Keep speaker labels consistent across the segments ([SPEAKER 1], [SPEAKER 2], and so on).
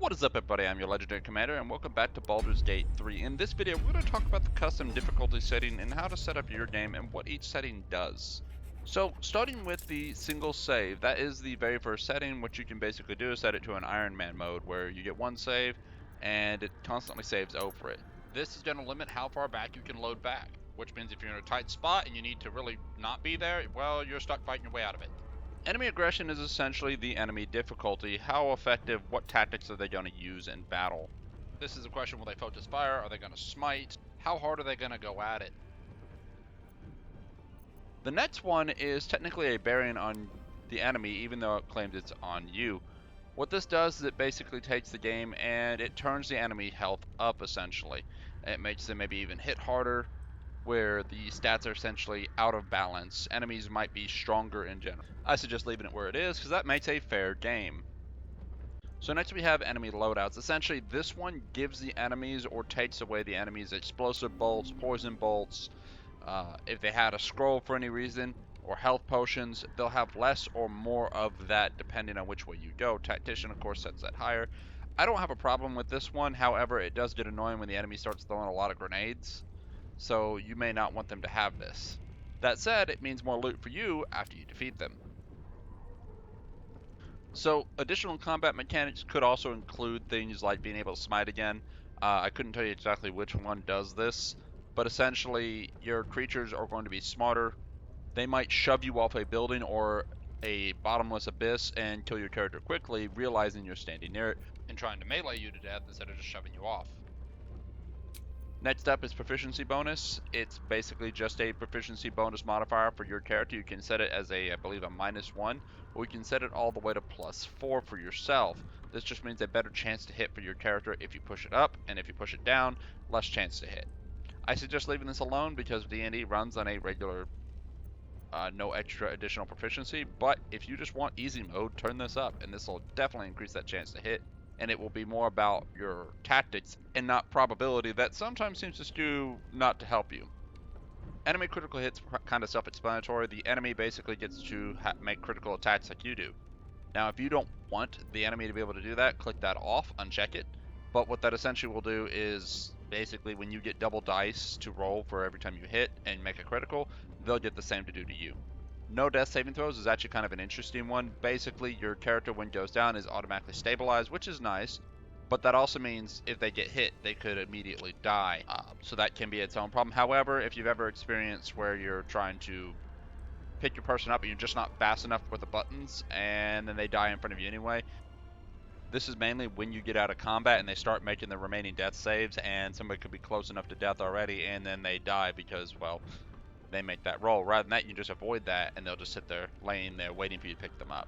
[SPEAKER 1] What is up, everybody? I'm your Legendary Commander, and welcome back to Baldur's Gate 3. In this video, we're going to talk about the custom difficulty setting and how to set up your game and what each setting does. So, starting with the single save, that is the very first setting. What you can basically do is set it to an Iron Man mode, where you get one save, and it constantly saves over it. This is going to limit how far back you can load back, which means if you're in a tight spot and you need to really not be there, well, you're stuck fighting your way out of it. Enemy aggression is essentially the enemy difficulty. How effective, what tactics are they going to use in battle? This is a question: will they focus fire? Are they going to smite? How hard are they going to go at it? The next one is technically a bearing on the enemy, even though it claims it's on you. What this does is it basically takes the game and it turns the enemy health up, essentially. It makes them maybe even hit harder, where the stats are essentially out of balance. Enemies might be stronger in general. I suggest leaving it where it is because that makes a fair game. So next we have enemy loadouts. Essentially, this one gives the enemies or takes away the enemies' explosive bolts, poison bolts. If they had a scroll for any reason, or health potions, they'll have less or more of that depending on which way you go. Tactician, of course, sets that higher. I don't have a problem with this one. However, it does get annoying when the enemy starts throwing a lot of grenades, so you may not want them to have this. That said, it means more loot for you after you defeat them. So additional combat mechanics could also include things like being able to smite again. I couldn't tell you exactly which one does this, but essentially your creatures are going to be smarter. They might shove you off a building or a bottomless abyss and kill your character quickly, realizing you're standing near it and trying to melee you to death instead of just shoving you off. Next up is proficiency bonus. It's basically just a proficiency bonus modifier for your character. You can set it as I believe, a -1, or you can set it all the way to +4 for yourself. This just means a better chance to hit for your character if you push it up, and if you push it down, less chance to hit. I suggest leaving this alone because D&D runs on a regular, no extra additional proficiency, but if you just want easy mode, turn this up, and this will definitely increase that chance to hit. And it will be more about your tactics and not probability that sometimes seems to skew not to help you. Enemy critical hits kind of self-explanatory. The enemy basically gets to make critical attacks like you do. Now, if you don't want the enemy to be able to do that, click that off, uncheck it. But what that essentially will do is basically when you get double dice to roll for every time you hit and make a critical, they'll get the same to do to you. No death saving throws is actually kind of an interesting one. Basically, your character, when it goes down, is automatically stabilized, which is nice, but that also means if they get hit, they could immediately die. So that can be its own problem. However, if you've ever experienced where you're trying to pick your person up and you're just not fast enough with the buttons, and then they die in front of you anyway, this is mainly when you get out of combat and they start making the remaining death saves, and somebody could be close enough to death already, and then they die because, well, they make that roll. Rather than that, you can just avoid that, and they'll just sit there laying there waiting for you to pick them up.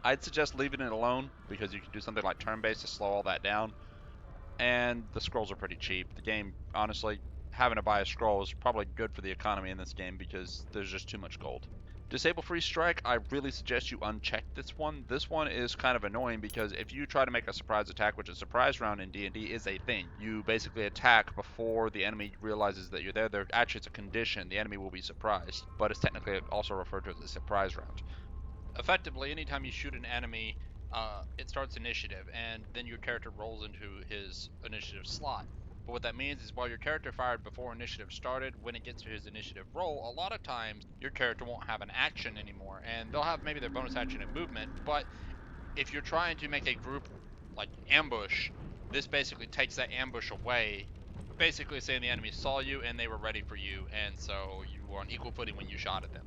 [SPEAKER 1] I'd suggest leaving it alone because you can do something like turn-based to slow all that down, and the scrolls are pretty cheap. The game, honestly, having to buy a scroll is probably good for the economy in this game because there's just too much gold. Disable free strike, I really suggest you uncheck this one. This one is kind of annoying because if you try to make a surprise attack, which a surprise round in D&D is a thing, you basically attack before the enemy realizes that you're there. Actually, it's a condition. The enemy will be surprised, but it's technically also referred to as a surprise round. Effectively, anytime you shoot an enemy, it starts initiative, and then your character rolls into his initiative slot. But what that means is while your character fired before initiative started, when it gets to his initiative roll, a lot of times your character won't have an action anymore, and they'll have maybe their bonus action and movement, but if you're trying to make a group like ambush, this basically takes that ambush away, basically saying the enemy saw you and they were ready for you, and so you were on equal footing when you shot at them.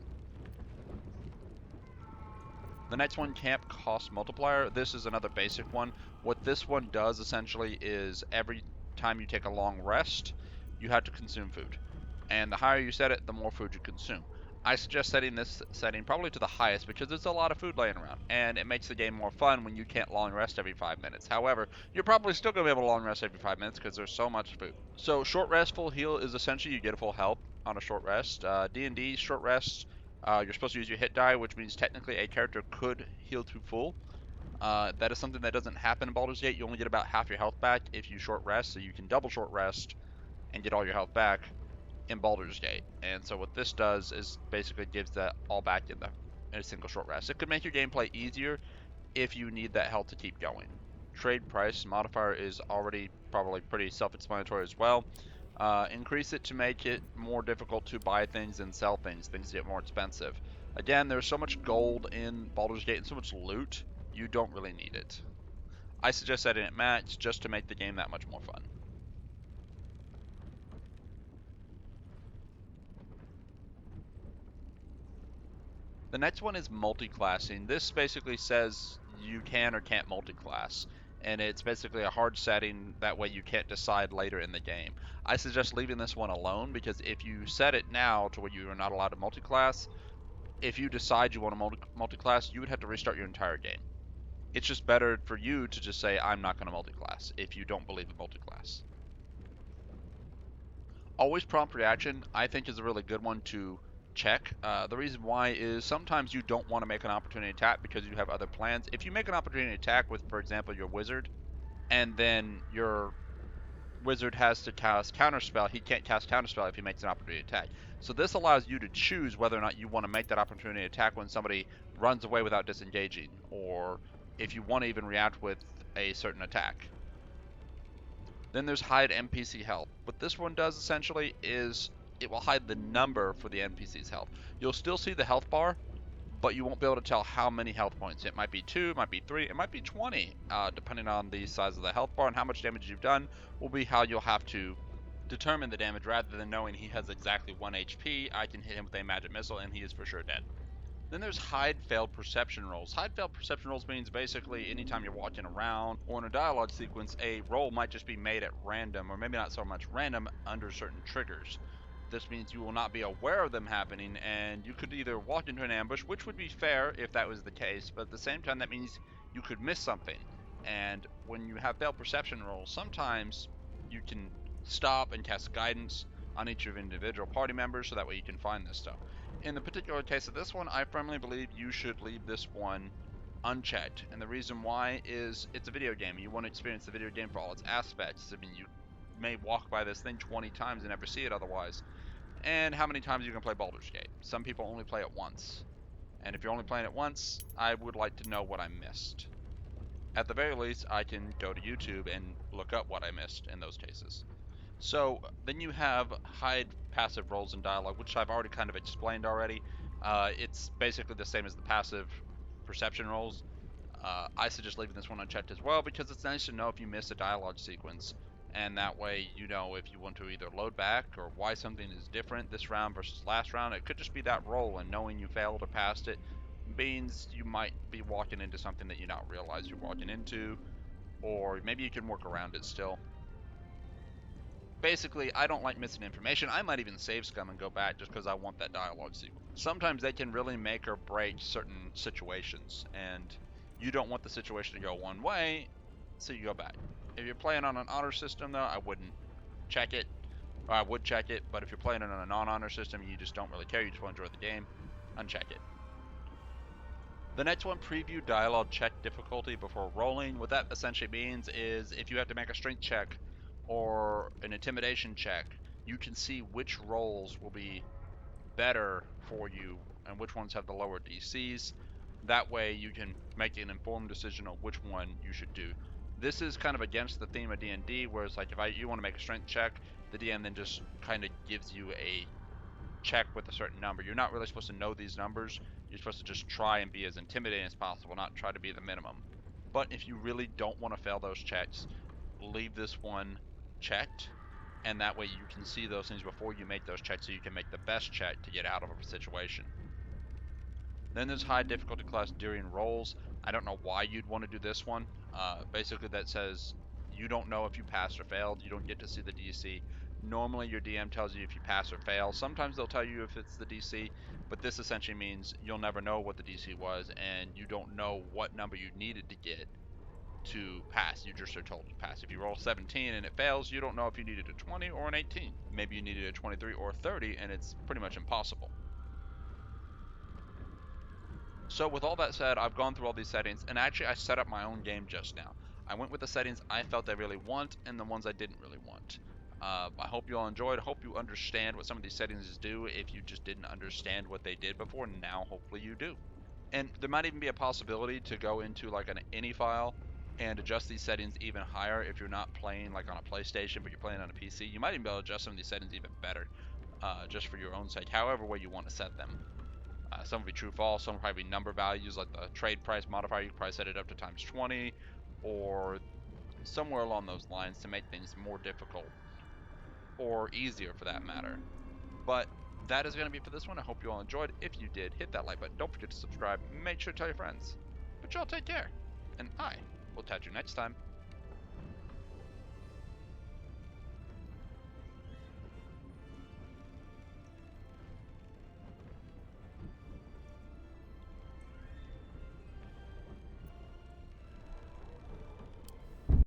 [SPEAKER 1] The next one, Camp Cost Multiplier. This is another basic one. What this one does essentially is every time you take a long rest, you have to consume food. And the higher you set it, the more food you consume. I suggest setting this setting probably to the highest because there's a lot of food laying around, and it makes the game more fun when you can't long rest every 5 minutes. However, you're probably still going to be able to long rest every 5 minutes because there's so much food. So short rest, full heal is essentially you get a full health on a short rest. D&D short rest, you're supposed to use your hit die, which means technically a character could heal to full. That is something that doesn't happen in Baldur's Gate. You only get about half your health back if you short rest, so you can double short rest and get all your health back in Baldur's Gate. And so what this does is basically gives that all back in a single short rest. It could make your gameplay easier if you need that health to keep going. trade price modifier is already probably pretty self-explanatory as well. Increase it to make it more difficult to buy things and sell things. Things get more expensive. Again, there's so much gold in Baldur's Gate and so much loot, you don't really need it. I suggest setting it max just to make the game that much more fun. The next one is multi-classing. This basically says you can or can't multi-class, and it's basically a hard setting. That way you can't decide later in the game. I suggest leaving this one alone because if you set it now to where you are not allowed to multi-class, if you decide you want to multi-class, you would have to restart your entire game. It's just better for you to just say, I'm not going to multi-class if you don't believe in multi-class. Always prompt reaction, I think, is a really good one to check. The reason why is sometimes you don't want to make an opportunity attack because you have other plans. If you make an opportunity attack with, for example, your wizard, and then your wizard has to cast counterspell, he can't cast counterspell if he makes an opportunity attack. So this allows you to choose whether or not you want to make that opportunity attack when somebody runs away without disengaging, or if you want to even react with a certain attack. Then there's hide NPC health. What this one does essentially is it will hide the number for the NPC's health. You'll still see the health bar, but you won't be able to tell how many health points. It might be 2, it might be 3, it might be 20, depending on the size of the health bar and how much damage you've done will be how you'll have to determine the damage rather than knowing he has exactly 1 HP, I can hit him with a magic missile and he is for sure dead. Then there's hide failed perception rolls. Hide failed perception rolls means basically anytime you're walking around or in a dialogue sequence, a roll might just be made at random, or maybe not so much random, under certain triggers. This means you will not be aware of them happening, and you could either walk into an ambush, which would be fair if that was the case, but at the same time that means you could miss something. And when you have failed perception rolls, sometimes you can stop and cast guidance on each of individual party members so that way you can find this stuff. In the particular case of this one, I firmly believe you should leave this one unchecked. And the reason why is it's a video game. You want to experience the video game for all its aspects. I mean, you may walk by this thing 20 times and never see it otherwise. And how many times you can play Baldur's Gate? Some people only play it once. And if you're only playing it once, I would like to know what I missed. At the very least, I can go to YouTube and look up what I missed in those cases. So then you have hide passive roles in dialogue, which I've already kind of explained already. It's basically the same as the passive perception roles. I suggest leaving this one unchecked as well because it's nice to know if you miss a dialogue sequence, and that way you know if you want to either load back or why something is different this round versus last round. It could just be that role, and knowing you failed or passed it means you might be walking into something that you not realize you're walking into, or maybe you can work around it still. Basically, I don't like missing information. I might even save scum and go back just because I want that dialogue sequence. Sometimes they can really make or break certain situations, and you don't want the situation to go one way, so you go back. If you're playing on an honor system, though, I wouldn't check it. Or I would check it, but if you're playing on a non-honor system and you just don't really care, you just want to enjoy the game, uncheck it. The next one, preview dialogue check difficulty before rolling. What that essentially means is if you have to make a strength check or an intimidation check, you can see which rolls will be better for you and which ones have the lower DCs. That way you can make an informed decision on which one you should do. This is kind of against the theme of D&D, where it's like if you want to make a strength check, the DM then just kind of gives you a check with a certain number. You're not really supposed to know these numbers. You're supposed to just try and be as intimidating as possible, not try to be the minimum. But if you really don't want to fail those checks, leave this one checked, and that way you can see those things before you make those checks so you can make the best check to get out of a situation. Then there's high difficulty class during rolls. I don't know why you'd want to do this one. Basically that says you don't know if you passed or failed. You don't get to see the DC. Normally your DM tells you if you pass or fail. Sometimes they'll tell you if it's the DC, but this essentially means you'll never know what the DC was, and you don't know what number you needed to get to pass. You just are told to pass. If you roll 17 and it fails, you don't know if you needed a 20 or an 18. Maybe you needed a 23 or a 30, and it's pretty much impossible. So with all that said, I've gone through all these settings, and actually I set up my own game just now. I went with the settings I felt I really want and the ones I didn't really want. I hope you all enjoyed. I hope you understand what some of these settings do if you just didn't understand what they did before. Now hopefully you do. And there might even be a possibility to go into like an ini file and adjust these settings even higher if you're not playing like on a PlayStation, but you're playing on a PC. You might even be able to adjust some of these settings even better, just for your own sake, however way you want to set them. Some will be true false, some will probably be number values, like the trade price modifier. You can probably set it up to times 20, or somewhere along those lines to make things more difficult, or easier for that matter. But that is going to be it for this one. I hope you all enjoyed. If you did, hit that like button. Don't forget to subscribe. Make sure to tell your friends. But y'all take care. And I will catch you next time.